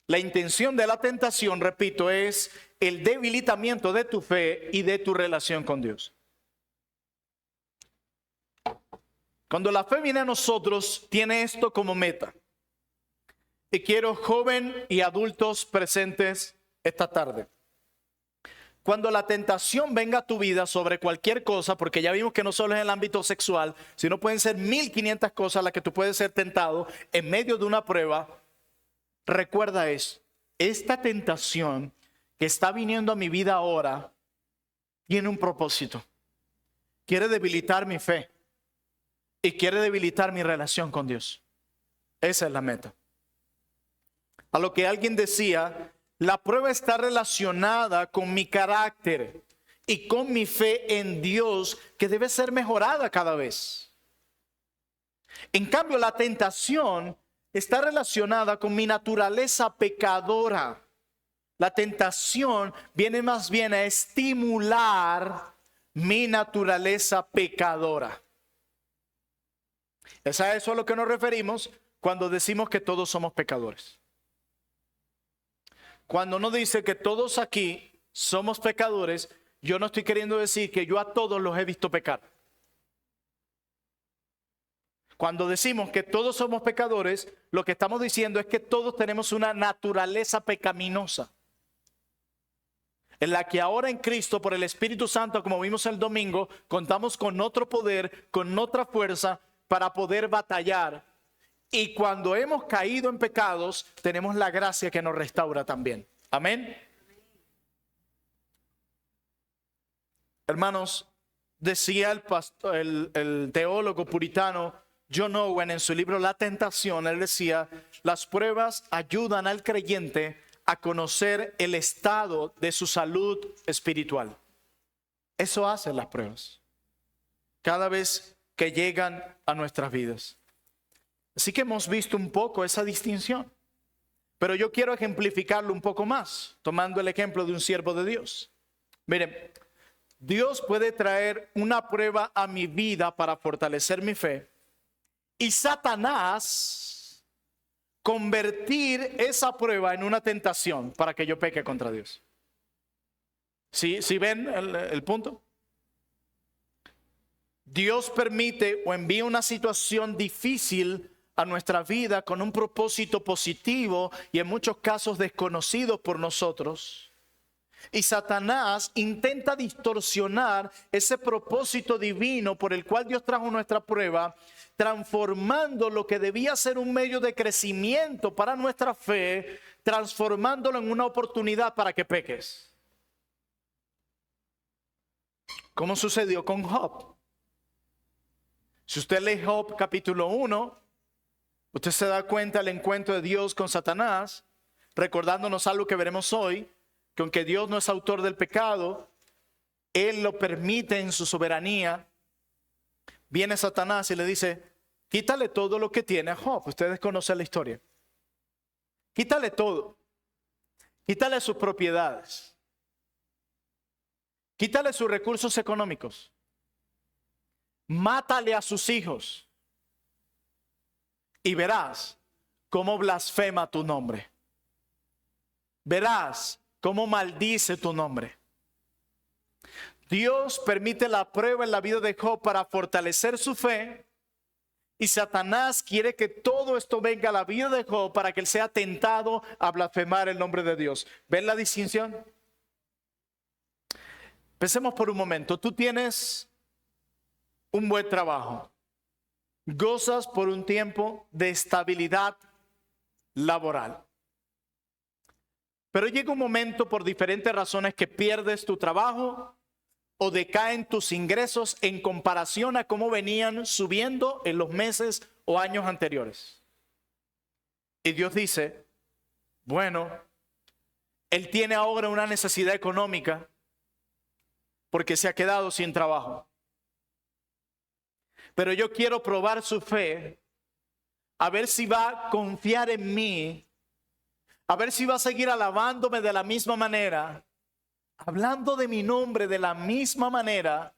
La intención de la tentación, repito, es el debilitamiento de tu fe y de tu relación con Dios. Cuando la fe viene a nosotros, tiene esto como meta. Y quiero joven y adultos presentes esta tarde. Cuando la tentación venga a tu vida sobre cualquier cosa, porque ya vimos que no solo es en el ámbito sexual, sino pueden ser 1500 cosas a las que tú puedes ser tentado en medio de una prueba, recuerda esto. Esta tentación que está viniendo a mi vida ahora tiene un propósito. Quiere debilitar mi fe y quiere debilitar mi relación con Dios. Esa es la meta. A lo que alguien decía, la prueba está relacionada con mi carácter y con mi fe en Dios, que debe ser mejorada cada vez. En cambio, la tentación está relacionada con mi naturaleza pecadora. La tentación viene más bien a estimular mi naturaleza pecadora. ¿Es a eso a lo que nos referimos cuando decimos que todos somos pecadores? Cuando uno dice que todos aquí somos pecadores, yo no estoy queriendo decir que yo a todos los he visto pecar. Cuando decimos que todos somos pecadores, lo que estamos diciendo es que todos tenemos una naturaleza pecaminosa, en la que ahora en Cristo, por el Espíritu Santo, como vimos el domingo, contamos con otro poder, con otra fuerza para poder batallar. Y cuando hemos caído en pecados, tenemos la gracia que nos restaura también. Amén. Hermanos, decía el teólogo puritano John Owen en su libro La Tentación, él decía, las pruebas ayudan al creyente a conocer el estado de su salud espiritual. Eso hacen las pruebas cada vez que llegan a nuestras vidas. Así que hemos visto un poco esa distinción. Pero yo quiero ejemplificarlo un poco más, tomando el ejemplo de un siervo de Dios. Miren, Dios puede traer una prueba a mi vida para fortalecer mi fe. Y Satanás convertir esa prueba en una tentación para que yo peque contra Dios. ¿Sí ven el punto? Dios permite o envía una situación difícil a nuestra vida con un propósito positivo y en muchos casos desconocido por nosotros. Y Satanás intenta distorsionar ese propósito divino por el cual Dios trajo nuestra prueba, transformando lo que debía ser un medio de crecimiento para nuestra fe, transformándolo en una oportunidad para que peques. ¿Cómo sucedió con Job? Si usted lee Job capítulo 1, usted se da cuenta del encuentro de Dios con Satanás, recordándonos algo que veremos hoy, que aunque Dios no es autor del pecado, Él lo permite en su soberanía. Viene Satanás y le dice, quítale todo lo que tiene a Job. Ustedes conocen la historia. Quítale todo. Quítale sus propiedades. Quítale sus recursos económicos. Mátale a sus hijos. Y verás cómo blasfema tu nombre. Verás cómo maldice tu nombre. Dios permite la prueba en la vida de Job para fortalecer su fe. Y Satanás quiere que todo esto venga a la vida de Job para que él sea tentado a blasfemar el nombre de Dios. ¿Ven la distinción? Pensemos por un momento. Tú tienes un buen trabajo. Gozas por un tiempo de estabilidad laboral. Pero llega un momento por diferentes razones que pierdes tu trabajo o decaen tus ingresos en comparación a cómo venían subiendo en los meses o años anteriores. Y Dios dice, bueno, él tiene ahora una necesidad económica porque se ha quedado sin trabajo. Pero yo quiero probar su fe, a ver si va a confiar en mí, a ver si va a seguir alabándome de la misma manera, hablando de mi nombre de la misma manera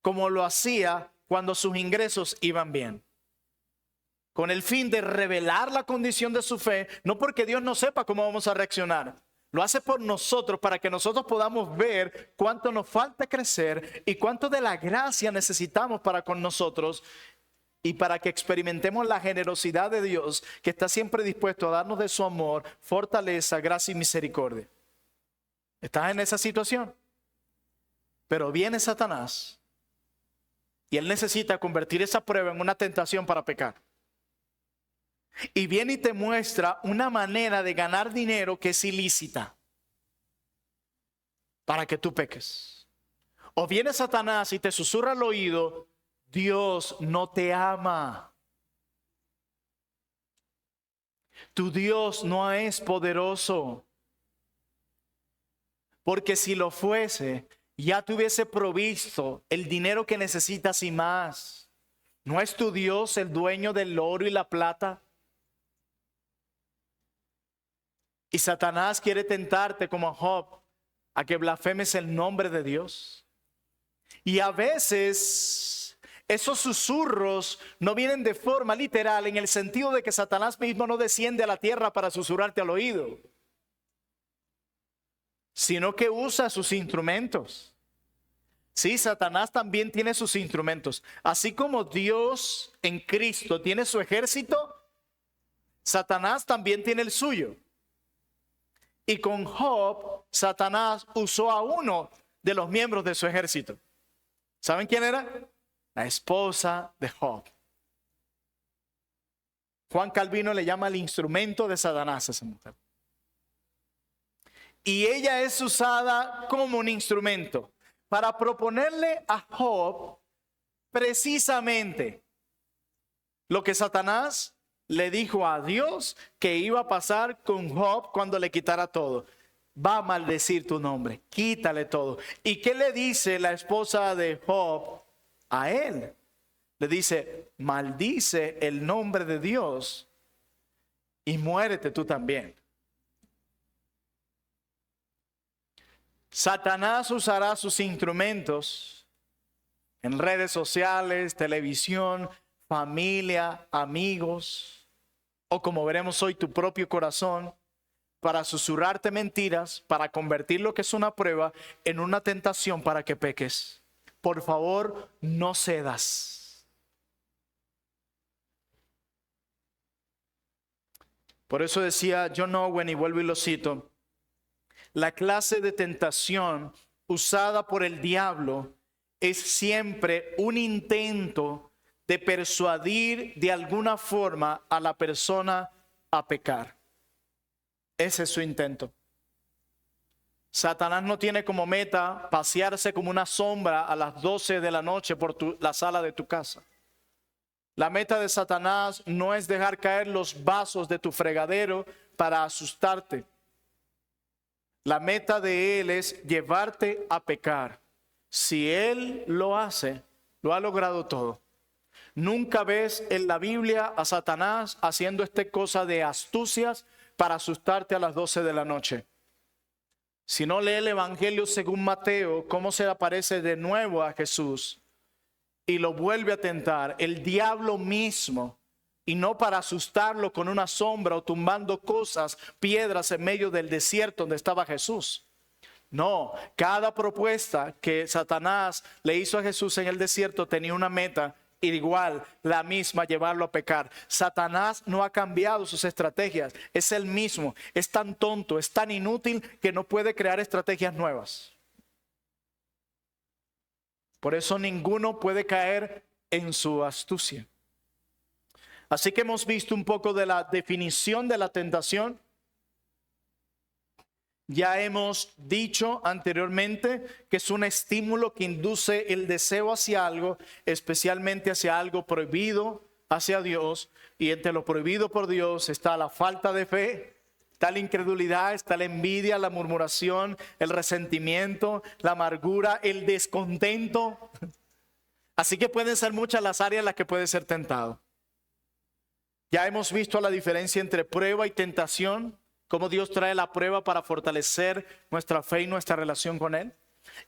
como lo hacía cuando sus ingresos iban bien. con el fin de revelar la condición de su fe, no porque Dios no sepa cómo vamos a reaccionar. Lo hace por nosotros para que nosotros podamos ver cuánto nos falta crecer y cuánto de la gracia necesitamos para con nosotros y para que experimentemos la generosidad de Dios que está siempre dispuesto a darnos de su amor, fortaleza, gracia y misericordia. ¿Estás en esa situación? Pero viene Satanás y él necesita convertir esa prueba en una tentación para pecar. Y viene y te muestra una manera de ganar dinero que es ilícita para que tú peques. O viene Satanás y te susurra al oído, Dios no te ama. Tu Dios no es poderoso. Porque si lo fuese, ya te hubiese provisto el dinero que necesitas y más. ¿No es tu Dios el dueño del oro y la plata? Y Satanás quiere tentarte como a Job a que blasfemes el nombre de Dios. Y a veces esos susurros no vienen de forma literal en el sentido de que Satanás mismo no desciende a la tierra para susurrarte al oído, sino que usa sus instrumentos. Sí, Satanás también tiene sus instrumentos. Así como Dios en Cristo tiene su ejército, Satanás también tiene el suyo. Y con Job, Satanás usó a uno de los miembros de su ejército. ¿Saben quién era? La esposa de Job. Juan Calvino le llama el instrumento de Satanás a esa mujer. Y ella es usada como un instrumento para proponerle a Job precisamente lo que Satanás le dijo a Dios que iba a pasar con Job cuando le quitara todo. Va a maldecir tu nombre, quítale todo. ¿Y qué le dice la esposa de Job a él? Le dice, maldice el nombre de Dios y muérete tú también. Satanás usará sus instrumentos en redes sociales, televisión, familia, amigos, o como veremos hoy, tu propio corazón, para susurrarte mentiras, para convertir lo que es una prueba en una tentación para que peques. Por favor, no cedas. Por eso decía John Owen, y vuelvo y lo cito, la clase de tentación usada por el diablo es siempre un intento de persuadir de alguna forma a la persona a pecar. Ese es su intento. Satanás no tiene como meta pasearse como una sombra a las 12 de la noche por la sala de tu casa. La meta de Satanás no es dejar caer los vasos de tu fregadero para asustarte. La meta de él es llevarte a pecar. Si él lo hace, lo ha logrado todo. Nunca ves en la Biblia a Satanás haciendo esta cosa de astucias para asustarte a las 12 de la noche. Si no lee el Evangelio según Mateo, cómo se aparece de nuevo a Jesús y lo vuelve a tentar, el diablo mismo, y no para asustarlo con una sombra o tumbando cosas, piedras en medio del desierto donde estaba Jesús. No, cada propuesta que Satanás le hizo a Jesús en el desierto tenía una meta. Igual, la misma, llevarlo a pecar. Satanás no ha cambiado sus estrategias, es el mismo, es tan tonto, es tan inútil que no puede crear estrategias nuevas. Por eso ninguno puede caer en su astucia. Así que hemos visto un poco de la definición de la tentación. Ya hemos dicho anteriormente que es un estímulo que induce el deseo hacia algo, especialmente hacia algo prohibido hacia Dios. Y entre lo prohibido por Dios está la falta de fe, está la incredulidad, está la envidia, la murmuración, el resentimiento, la amargura, el descontento. Así que pueden ser muchas las áreas en las que puede ser tentado. Ya hemos visto la diferencia entre prueba y tentación. Cómo Dios trae la prueba para fortalecer nuestra fe y nuestra relación con Él.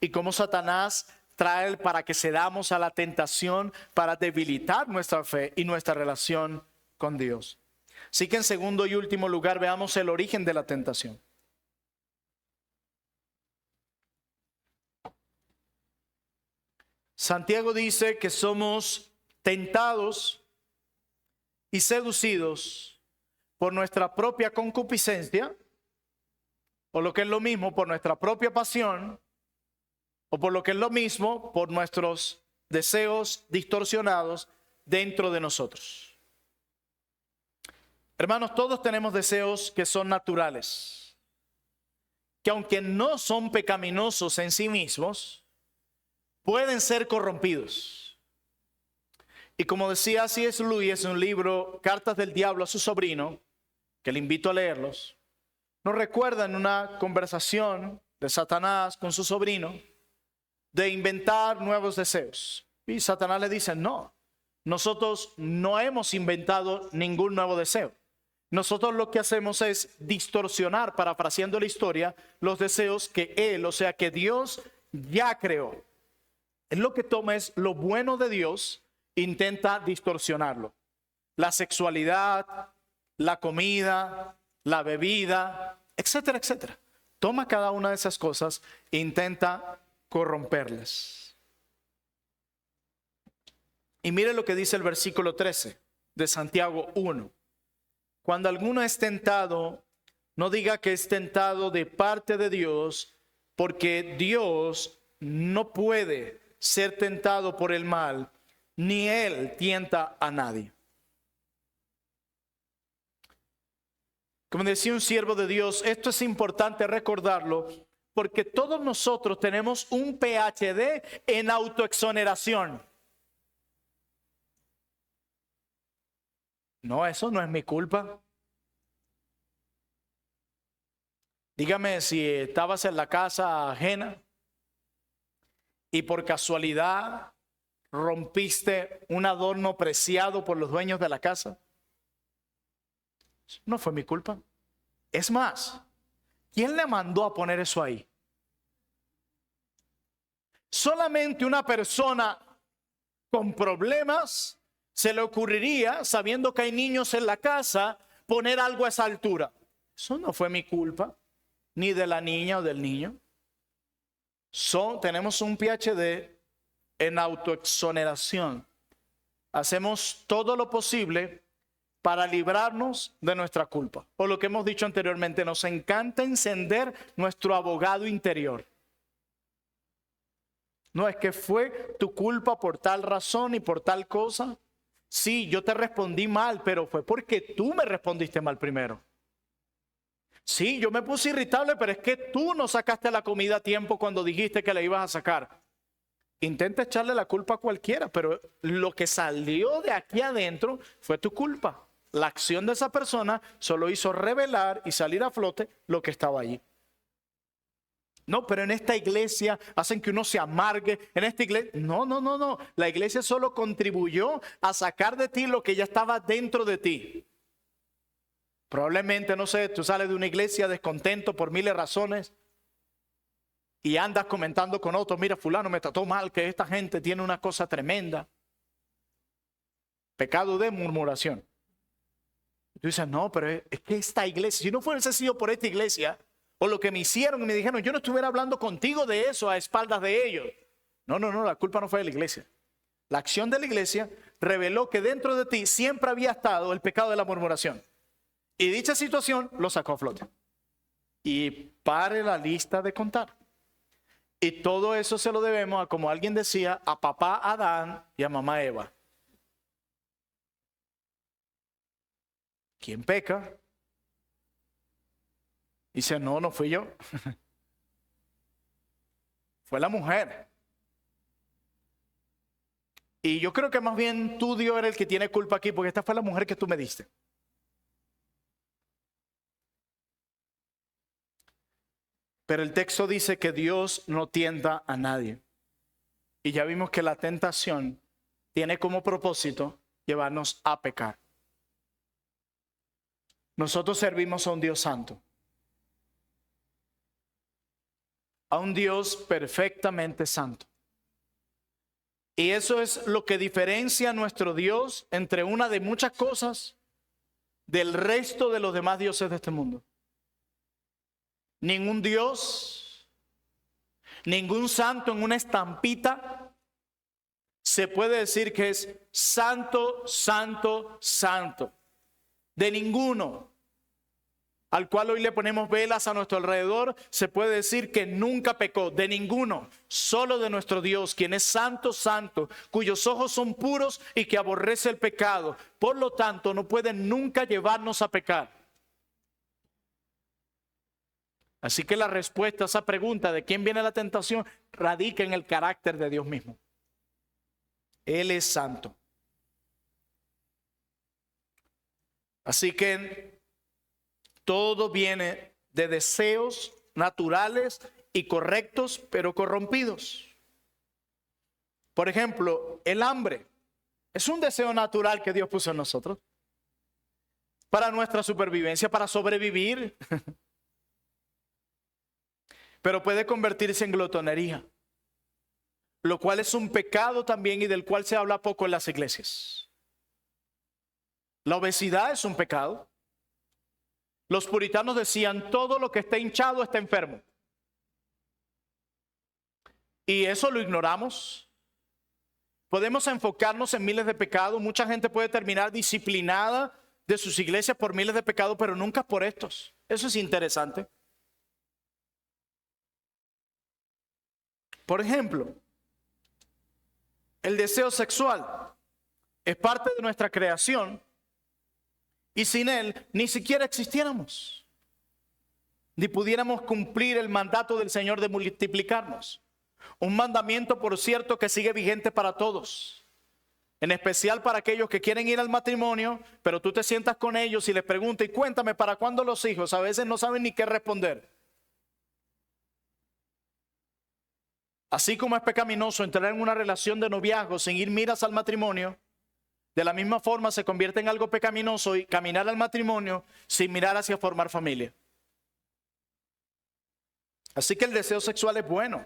Y cómo Satanás trae para que cedamos a la tentación para debilitar nuestra fe y nuestra relación con Dios. Así que en segundo y último lugar veamos el origen de la tentación. Santiago dice que somos tentados y seducidos por nuestra propia concupiscencia, o lo que es lo mismo, por nuestra propia pasión, o por lo que es lo mismo, por nuestros deseos distorsionados dentro de nosotros. Hermanos, todos tenemos deseos que son naturales, que aunque no son pecaminosos en sí mismos, pueden ser corrompidos. Y como decía C.S. Lewis en un libro, Cartas del Diablo a su sobrino, que le invito a leerlos, nos recuerda en una conversación de Satanás con su sobrino de inventar nuevos deseos. Y Satanás le dice, no, nosotros no hemos inventado ningún nuevo deseo. Nosotros lo que hacemos es distorsionar, parafraseando la historia, los deseos que Él, o sea, que Dios ya creó. Él lo que toma es lo bueno de Dios, intenta distorsionarlo. La sexualidad, la comida, la bebida, etcétera, etcétera. Toma cada una de esas cosas e intenta corromperlas. Y mire lo que dice el versículo 13 de Santiago 1. Cuando alguno es tentado, no diga que es tentado de parte de Dios, porque Dios no puede ser tentado por el mal, ni Él tienta a nadie. Como decía un siervo de Dios, esto es importante recordarlo, porque todos nosotros tenemos un PhD en autoexoneración. No, eso no es mi culpa. Dígame si estabas en la casa ajena y por casualidad rompiste un adorno preciado por los dueños de la casa. No fue mi culpa. Es más, ¿quién le mandó a poner eso ahí? Solamente una persona con problemas se le ocurriría, sabiendo que hay niños en la casa, poner algo a esa altura. Eso no fue mi culpa, ni de la niña o del niño. Tenemos un PhD en autoexoneración. Hacemos todo lo posible para librarnos de nuestra culpa. O lo que hemos dicho anteriormente, nos encanta encender nuestro abogado interior. No es que fue tu culpa por tal razón y por tal cosa. Sí, yo te respondí mal, pero fue porque tú me respondiste mal primero. Sí, yo me puse irritable, pero es que tú no sacaste la comida a tiempo cuando dijiste que la ibas a sacar. Intenta echarle la culpa a cualquiera, pero lo que salió de aquí adentro fue tu culpa. La acción de esa persona solo hizo revelar y salir a flote lo que estaba allí. No, pero en esta iglesia hacen que uno se amargue. En esta iglesia, no. La iglesia solo contribuyó a sacar de ti lo que ya estaba dentro de ti. Probablemente, no sé, tú sales de una iglesia descontento por miles de razones y andas comentando con otros, mira, fulano me trató mal, que esta gente tiene una cosa tremenda. Pecado de murmuración. Tú dices, no, pero es que esta iglesia, si no fuese sido por esta iglesia, o lo que me hicieron y me dijeron, yo no estuviera hablando contigo de eso a espaldas de ellos. No, la culpa no fue de la iglesia. La acción de la iglesia reveló que dentro de ti siempre había estado el pecado de la murmuración. Y dicha situación lo sacó a flote. Y pare la lista de contar. Y todo eso se lo debemos a, como alguien decía, a papá Adán y a mamá Eva. ¿Quién peca? Dice, no fui yo. Fue la mujer. Y yo creo que más bien tú, Dios, eres el que tiene culpa aquí, porque esta fue la mujer que tú me diste. Pero el texto dice que Dios no tienta a nadie. Y ya vimos que la tentación tiene como propósito llevarnos a pecar. Nosotros servimos a un Dios santo. A un Dios perfectamente santo. Y eso es lo que diferencia a nuestro Dios entre una de muchas cosas del resto de los demás dioses de este mundo. Ningún dios, ningún santo en una estampita se puede decir que es santo, santo, santo. De ninguno al cual hoy le ponemos velas a nuestro alrededor se puede decir que nunca pecó. De ninguno, solo de nuestro Dios, quien es santo, santo, cuyos ojos son puros y que aborrece el pecado. Por lo tanto, no puede nunca llevarnos a pecar. Así que la respuesta a esa pregunta de quién viene la tentación radica en el carácter de Dios mismo. Él es santo. Así que todo viene de deseos naturales y correctos, pero corrompidos. Por ejemplo, el hambre es un deseo natural que Dios puso en nosotros para nuestra supervivencia, para sobrevivir. Pero puede convertirse en glotonería, lo cual es un pecado también y del cual se habla poco en las iglesias. La obesidad es un pecado. Los puritanos decían, todo lo que esté hinchado está enfermo. Y eso lo ignoramos. Podemos enfocarnos en miles de pecados. Mucha gente puede terminar disciplinada de sus iglesias por miles de pecados, pero nunca por estos. Eso es interesante. Por ejemplo, el deseo sexual es parte de nuestra creación y sin él ni siquiera existiéramos, ni pudiéramos cumplir el mandato del Señor de multiplicarnos. Un mandamiento, por cierto, que sigue vigente para todos, en especial para aquellos que quieren ir al matrimonio, pero tú te sientas con ellos y les preguntas, y cuéntame, ¿para cuándo los hijos? A veces no saben ni qué responder. Así como es pecaminoso entrar en una relación de noviazgo sin ir miras al matrimonio, de la misma forma se convierte en algo pecaminoso y caminar al matrimonio sin mirar hacia formar familia. Así que el deseo sexual es bueno,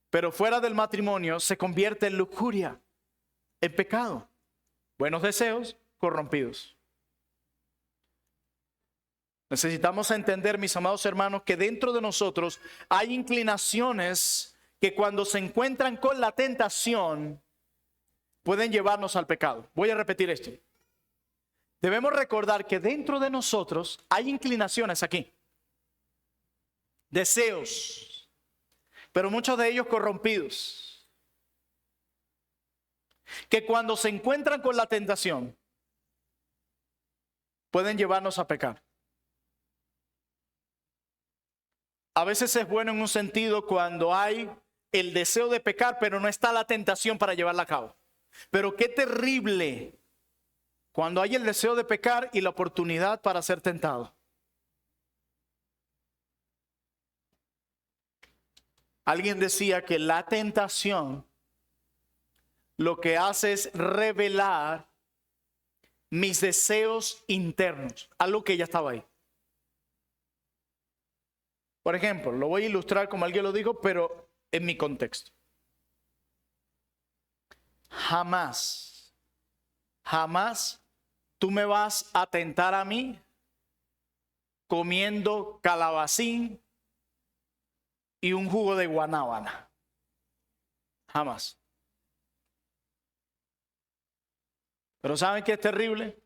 pero fuera del matrimonio se convierte en lujuria, en pecado. Buenos deseos corrompidos. Necesitamos entender, mis amados hermanos, que dentro de nosotros hay inclinaciones que cuando se encuentran con la tentación pueden llevarnos al pecado. Voy a repetir esto. Debemos recordar que dentro de nosotros hay inclinaciones aquí, deseos, pero muchos de ellos corrompidos, que cuando se encuentran con la tentación pueden llevarnos a pecar. A veces es bueno en un sentido cuando hay el deseo de pecar, pero no está la tentación para llevarla a cabo. Pero qué terrible cuando hay el deseo de pecar y la oportunidad para ser tentado. Alguien decía que la tentación lo que hace es revelar mis deseos internos, algo que ya estaba ahí. Por ejemplo, lo voy a ilustrar como alguien lo dijo, pero en mi contexto. Jamás tú me vas a tentar a mí comiendo calabacín y un jugo de guanábana. Jamás. Pero ¿saben qué es terrible?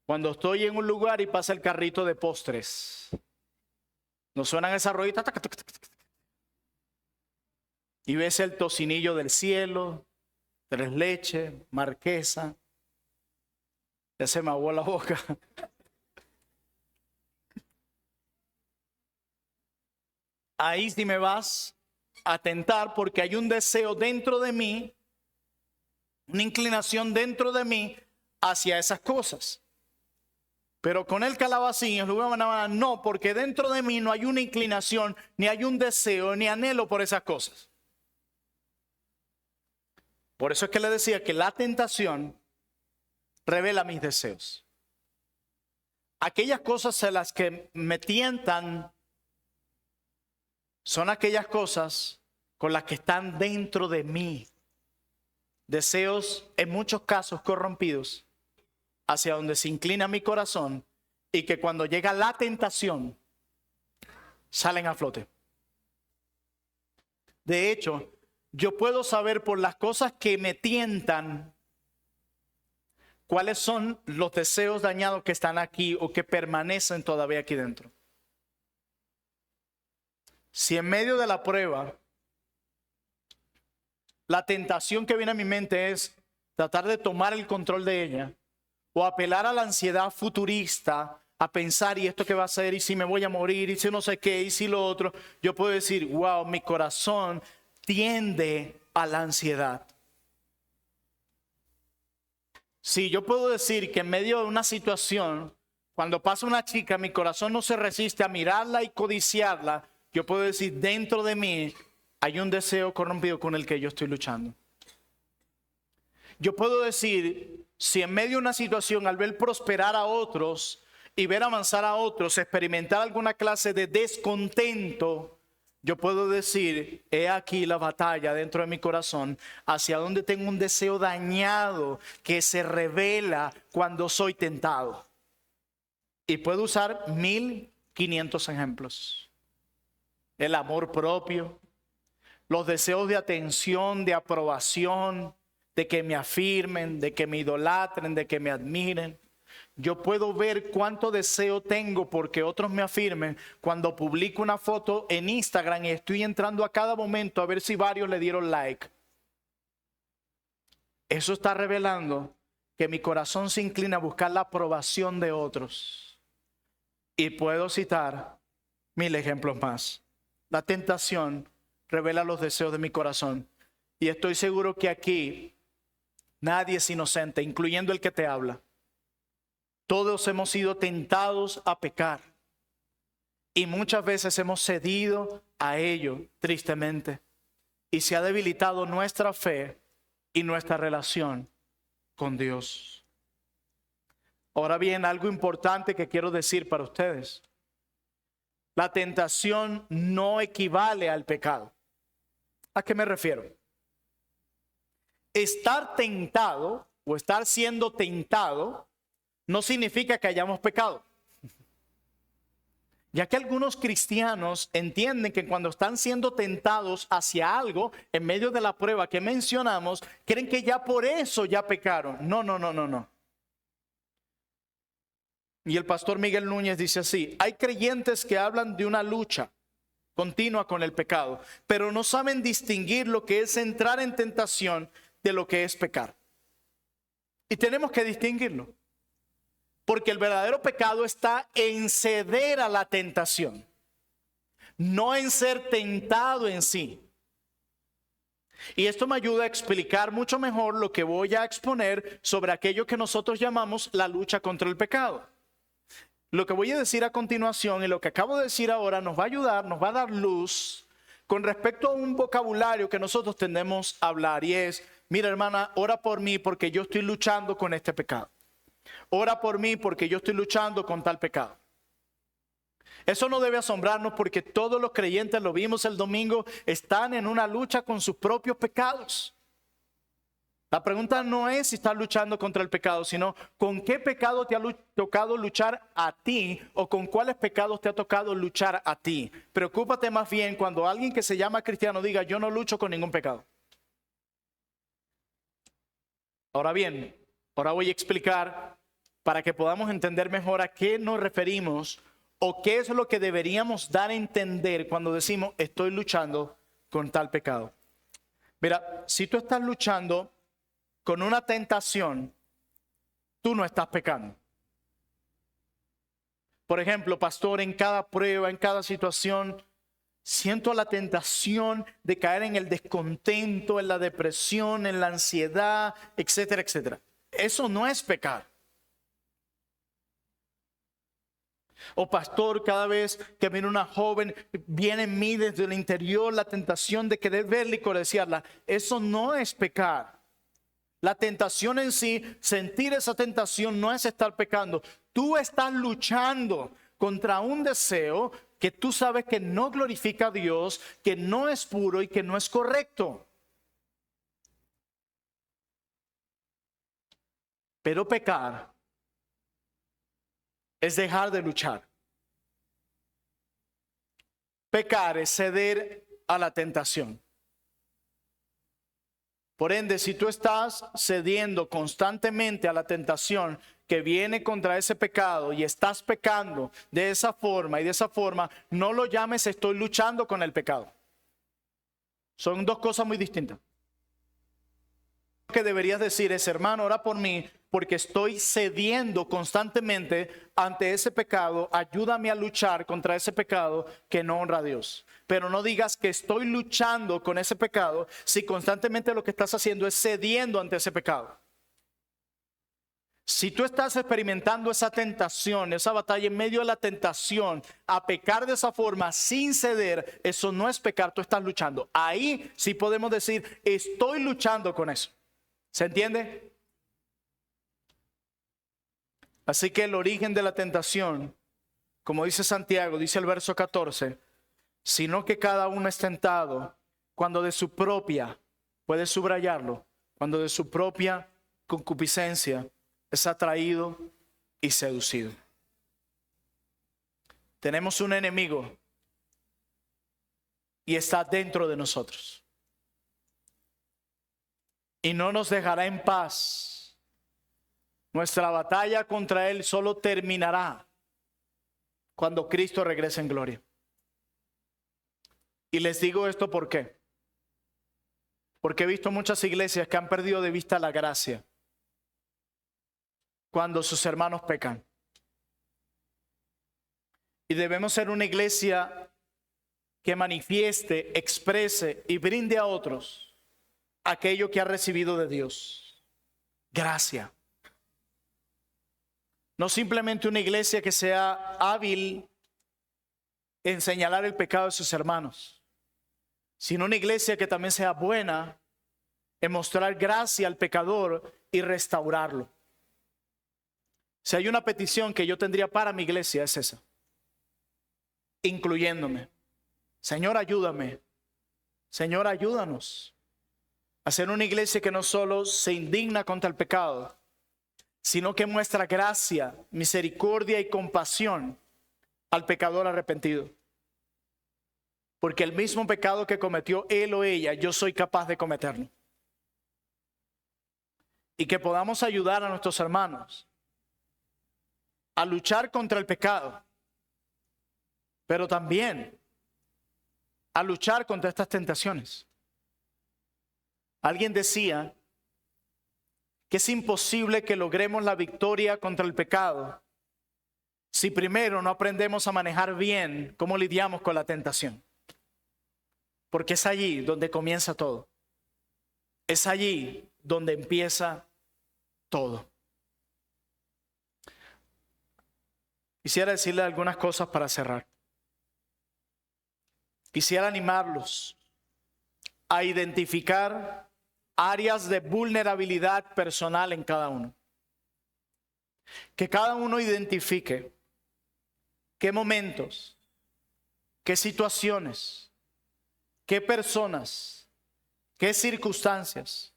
Cuando estoy en un lugar y pasa el carrito de postres. Nos suenan esas rueditas y ves el tocinillo del cielo, tres leches, marquesa. Ya se me aguó la boca. Ahí sí me vas a tentar porque hay un deseo dentro de mí, una inclinación dentro de mí hacia esas cosas. Pero con el calabacín, el jugo de guanábana, no, porque dentro de mí no hay una inclinación, ni hay un deseo, ni anhelo por esas cosas. Por eso es que le decía que la tentación revela mis deseos. Aquellas cosas en las que me tientan son aquellas cosas con las que están dentro de mí. Deseos en muchos casos corrompidos hacia donde se inclina mi corazón y que cuando llega la tentación salen a flote. De hecho, yo puedo saber por las cosas que me tientan cuáles son los deseos dañados que están aquí o que permanecen todavía aquí dentro. Si en medio de la prueba la tentación que viene a mi mente es tratar de tomar el control de ella o apelar a la ansiedad futurista, a pensar, ¿y esto qué va a ser? ¿Y si me voy a morir? ¿Y si no sé qué? ¿Y si lo otro? Yo puedo decir, wow, mi corazón tiende a la ansiedad. Sí, yo puedo decir que en medio de una situación, cuando pasa una chica, mi corazón no se resiste a mirarla y codiciarla. Yo puedo decir, dentro de mí hay un deseo corrompido con el que yo estoy luchando. Yo puedo decir, si en medio de una situación, al ver prosperar a otros y ver avanzar a otros, experimentar alguna clase de descontento, yo puedo decir, he aquí la batalla dentro de mi corazón, hacia donde tengo un deseo dañado que se revela cuando soy tentado. Y puedo usar 1500 ejemplos. El amor propio, los deseos de atención, de aprobación, de que me afirmen, de que me idolatren, de que me admiren. Yo puedo ver cuánto deseo tengo porque otros me afirmen cuando publico una foto en Instagram y estoy entrando a cada momento a ver si varios le dieron like. Eso está revelando que mi corazón se inclina a buscar la aprobación de otros. Y puedo citar 1000 ejemplos más. La tentación revela los deseos de mi corazón. Y estoy seguro que aquí nadie es inocente, incluyendo el que te habla. Todos hemos sido tentados a pecar. Y muchas veces hemos cedido a ello, tristemente. Y se ha debilitado nuestra fe y nuestra relación con Dios. Ahora bien, algo importante que quiero decir para ustedes. La tentación no equivale al pecado. ¿A qué me refiero? Estar tentado o estar siendo tentado no significa que hayamos pecado. Ya que algunos cristianos entienden que cuando están siendo tentados hacia algo, en medio de la prueba que mencionamos, creen que ya por eso ya pecaron. No. Y el pastor Miguel Núñez dice así, hay creyentes que hablan de una lucha continua con el pecado, pero no saben distinguir lo que es entrar en tentación de lo que es pecar. Y tenemos que distinguirlo. Porque el verdadero pecado está en ceder a la tentación, no en ser tentado en sí. Y esto me ayuda a explicar mucho mejor lo que voy a exponer sobre aquello que nosotros llamamos la lucha contra el pecado. Lo que voy a decir a continuación y lo que acabo de decir ahora nos va a ayudar, nos va a dar luz con respecto a un vocabulario que nosotros tendemos a hablar. Y es, mira hermana, ora por mí porque yo estoy luchando con este pecado. Ora por mí porque yo estoy luchando con tal pecado. Eso no debe asombrarnos porque todos los creyentes, lo vimos el domingo, están en una lucha con sus propios pecados. La pregunta no es si estás luchando contra el pecado, sino con qué pecado te ha tocado luchar a ti o con cuáles pecados te ha tocado luchar a ti. Preocúpate más bien cuando alguien que se llama cristiano diga yo no lucho con ningún pecado. Ahora bien, ahora voy a explicar para que podamos entender mejor a qué nos referimos o qué es lo que deberíamos dar a entender cuando decimos estoy luchando con tal pecado. Mira, si tú estás luchando con una tentación, tú no estás pecando. Por ejemplo, pastor, en cada prueba, en cada situación, siento la tentación de caer en el descontento, en la depresión, en la ansiedad, etcétera, etcétera. Eso no es pecar. O pastor, cada vez que viene una joven, viene en mí desde el interior la tentación de querer verla y codiciarla. Eso no es pecar. La tentación en sí, sentir esa tentación no es estar pecando. Tú estás luchando contra un deseo que tú sabes que no glorifica a Dios, que no es puro y que no es correcto. Pero pecar es dejar de luchar. Pecar es ceder a la tentación. Por ende, si tú estás cediendo constantemente a la tentación que viene contra ese pecado y estás pecando de esa forma y de esa forma, no lo llames estoy luchando con el pecado. Son dos cosas muy distintas. Lo que deberías decir es, hermano, ora por mí porque estoy cediendo constantemente ante ese pecado. Ayúdame a luchar contra ese pecado que no honra a Dios. Pero no digas que estoy luchando con ese pecado si constantemente lo que estás haciendo es cediendo ante ese pecado. Si tú estás experimentando esa tentación, esa batalla en medio de la tentación, a pecar de esa forma sin ceder, eso no es pecar, tú estás luchando. Ahí sí podemos decir, estoy luchando con eso. ¿Se entiende? Así que el origen de la tentación, como dice Santiago, dice el verso 14, sino que cada uno es tentado cuando de su propia, puedes subrayarlo, cuando de su propia concupiscencia es atraído y seducido. Tenemos un enemigo y está dentro de nosotros. Y no nos dejará en paz. Nuestra batalla contra él solo terminará cuando Cristo regrese en gloria. Y les digo esto ¿por qué? Porque he visto muchas iglesias que han perdido de vista la gracia cuando sus hermanos pecan. Y debemos ser una iglesia que manifieste, exprese y brinde a otros aquello que ha recibido de Dios. Gracia. No simplemente una iglesia que sea hábil en señalar el pecado de sus hermanos, sino una iglesia que también sea buena en mostrar gracia al pecador y restaurarlo. Si hay una petición que yo tendría para mi iglesia es esa, incluyéndome. Señor, ayúdame. Señor, ayúdanos a ser una iglesia que no solo se indigna contra el pecado, sino que muestra gracia, misericordia y compasión al pecador arrepentido. Porque el mismo pecado que cometió él o ella, yo soy capaz de cometerlo. Y que podamos ayudar a nuestros hermanos a luchar contra el pecado, pero también a luchar contra estas tentaciones. Alguien decía que es imposible que logremos la victoria contra el pecado si primero no aprendemos a manejar bien cómo lidiamos con la tentación. Porque es allí donde comienza todo. Es allí donde empieza todo. Quisiera decirle algunas cosas para cerrar. Quisiera animarlos a identificar áreas de vulnerabilidad personal en cada uno. Que cada uno identifique qué momentos, qué situaciones, qué personas, qué circunstancias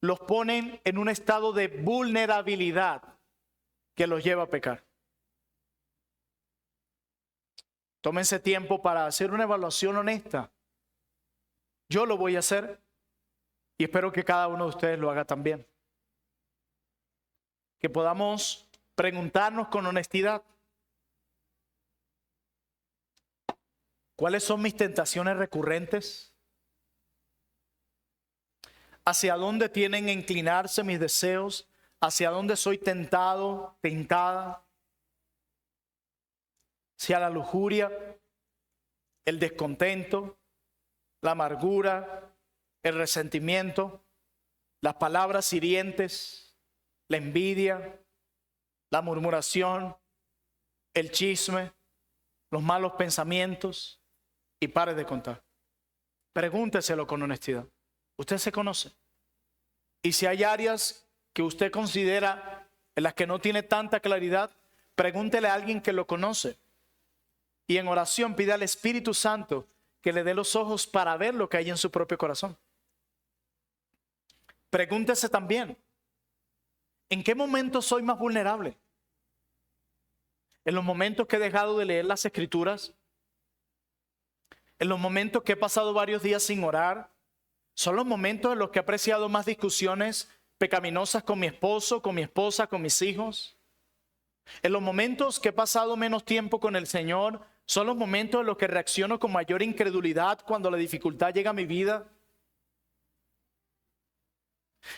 los ponen en un estado de vulnerabilidad que los lleva a pecar. Tómense tiempo para hacer una evaluación honesta. Yo lo voy a hacer y espero que cada uno de ustedes lo haga también. Que podamos preguntarnos con honestidad: ¿cuáles son mis tentaciones recurrentes? ¿Hacia dónde tienen que inclinarse mis deseos? ¿Hacia dónde soy tentado, tentada? ¿Hacia la lujuria, el descontento, la amargura, el resentimiento, las palabras hirientes, la envidia, la murmuración, el chisme, los malos pensamientos? Y pare de contar. Pregúnteselo con honestidad. Usted se conoce. Y si hay áreas que usted considera en las que no tiene tanta claridad, pregúntele a alguien que lo conoce. Y en oración pida al Espíritu Santo que le dé los ojos para ver lo que hay en su propio corazón. Pregúntese también: ¿en qué momento soy más vulnerable? En los momentos que he dejado de leer las Escrituras, en los momentos que he pasado varios días sin orar, son los momentos en los que he apreciado más discusiones pecaminosas con mi esposo, con mi esposa, con mis hijos. En los momentos que he pasado menos tiempo con el Señor, son los momentos en los que reacciono con mayor incredulidad cuando la dificultad llega a mi vida.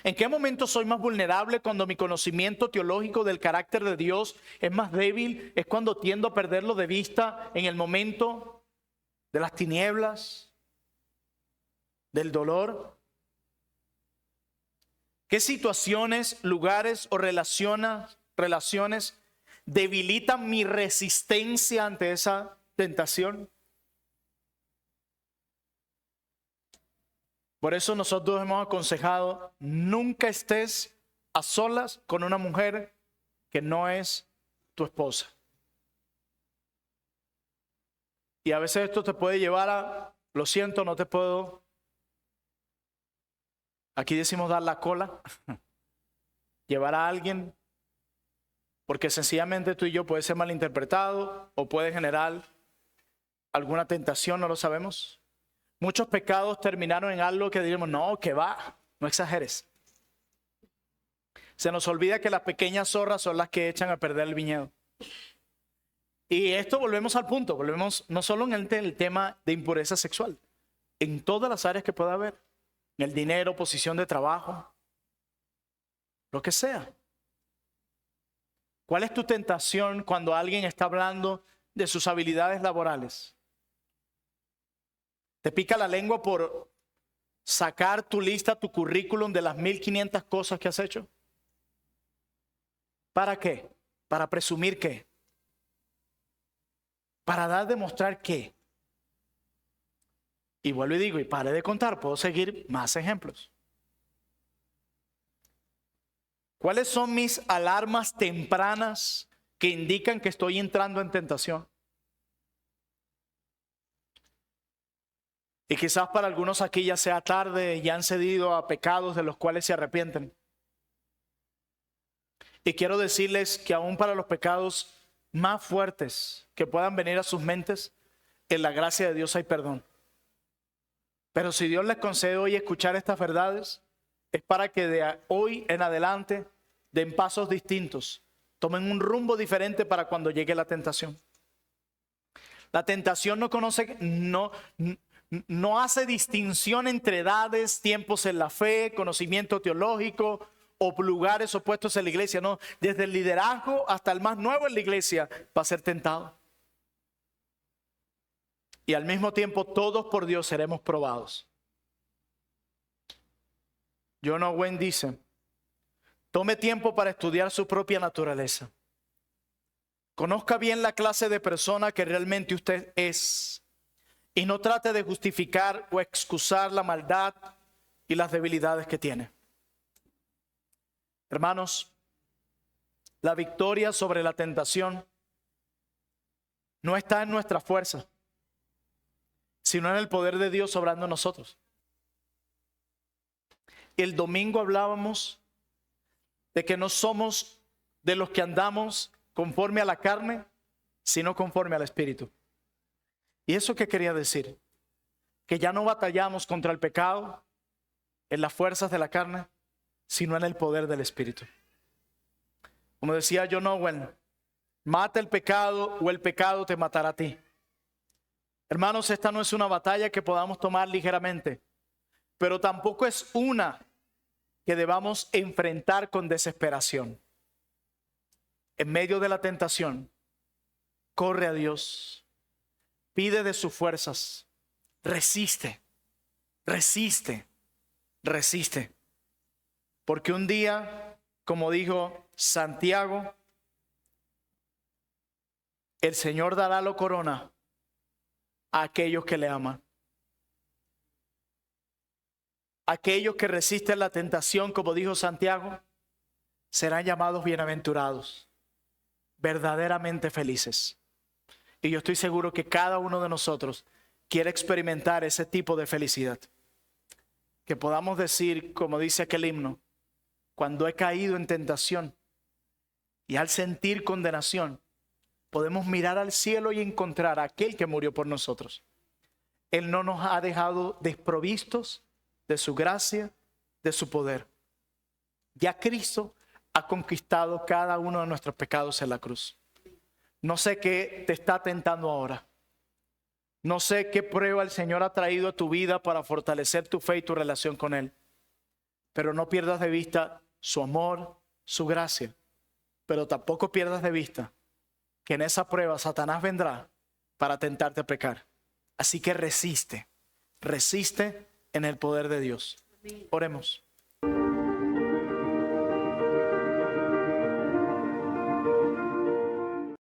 ¿En qué momento soy más vulnerable cuando mi conocimiento teológico del carácter de Dios es más débil? Es cuando tiendo a perderlo de vista en el momento de las tinieblas, del dolor. ¿Qué situaciones, lugares o relaciones debilitan mi resistencia ante esa tentación? Por eso nosotros hemos aconsejado, nunca estés a solas con una mujer que no es tu esposa. Y a veces esto te puede llevar a, lo siento, no te puedo, aquí decimos dar la cola, llevar a alguien, porque sencillamente tú y yo puede ser malinterpretado o puede generar alguna tentación, no lo sabemos. Muchos pecados terminaron en algo que diríamos, no, que va, no exageres. Se nos olvida que las pequeñas zorras son las que echan a perder el viñedo. Y esto volvemos al punto, volvemos no solo en el tema de impureza sexual, en todas las áreas que pueda haber, en el dinero, posición de trabajo, lo que sea. ¿Cuál es tu tentación cuando alguien está hablando de sus habilidades laborales? ¿Te pica la lengua por sacar tu lista, tu currículum de las 1500 cosas que has hecho? ¿Para qué? ¿Para presumir qué? ¿Para dar demostrar qué? Y vuelvo y digo, y pare de contar, puedo seguir más ejemplos. ¿Cuáles son mis alarmas tempranas que indican que estoy entrando en tentación? Y quizás para algunos aquí ya sea tarde y han cedido a pecados de los cuales se arrepienten. Y quiero decirles que aún para los pecados más fuertes que puedan venir a sus mentes, en la gracia de Dios hay perdón. Pero si Dios les concede hoy escuchar estas verdades, es para que de hoy en adelante den pasos distintos, tomen un rumbo diferente para cuando llegue la tentación. La tentación no hace distinción entre edades, tiempos en la fe, conocimiento teológico o lugares opuestos en la iglesia. No, desde el liderazgo hasta el más nuevo en la iglesia va a ser tentado. Y al mismo tiempo todos por Dios seremos probados. John Owen dice, tome tiempo para estudiar su propia naturaleza. Conozca bien la clase de persona que realmente usted es. Y no trate de justificar o excusar la maldad y las debilidades que tiene. Hermanos, la victoria sobre la tentación no está en nuestra fuerza, sino en el poder de Dios obrando en nosotros. El domingo hablábamos de que no somos de los que andamos conforme a la carne, sino conforme al Espíritu. ¿Y eso qué quería decir? Que ya no batallamos contra el pecado en las fuerzas de la carne, sino en el poder del Espíritu. Como decía John Owen, mata el pecado o el pecado te matará a ti. Hermanos, esta no es una batalla que podamos tomar ligeramente, pero tampoco es una que debamos enfrentar con desesperación. En medio de la tentación, corre a Dios. Pide de sus fuerzas, resiste, resiste, resiste. Porque un día, como dijo Santiago, el Señor dará la corona a aquellos que le aman. Aquellos que resisten la tentación, como dijo Santiago, serán llamados bienaventurados, verdaderamente felices. Y yo estoy seguro que cada uno de nosotros quiere experimentar ese tipo de felicidad. Que podamos decir, como dice aquel himno, cuando he caído en tentación y al sentir condenación, podemos mirar al cielo y encontrar a aquel que murió por nosotros. Él no nos ha dejado desprovistos de su gracia, de su poder. Ya Cristo ha conquistado cada uno de nuestros pecados en la cruz. No sé qué te está tentando ahora. No sé qué prueba el Señor ha traído a tu vida para fortalecer tu fe y tu relación con Él. Pero no pierdas de vista su amor, su gracia. Pero tampoco pierdas de vista que en esa prueba Satanás vendrá para tentarte a pecar. Así que resiste en el poder de Dios. Oremos.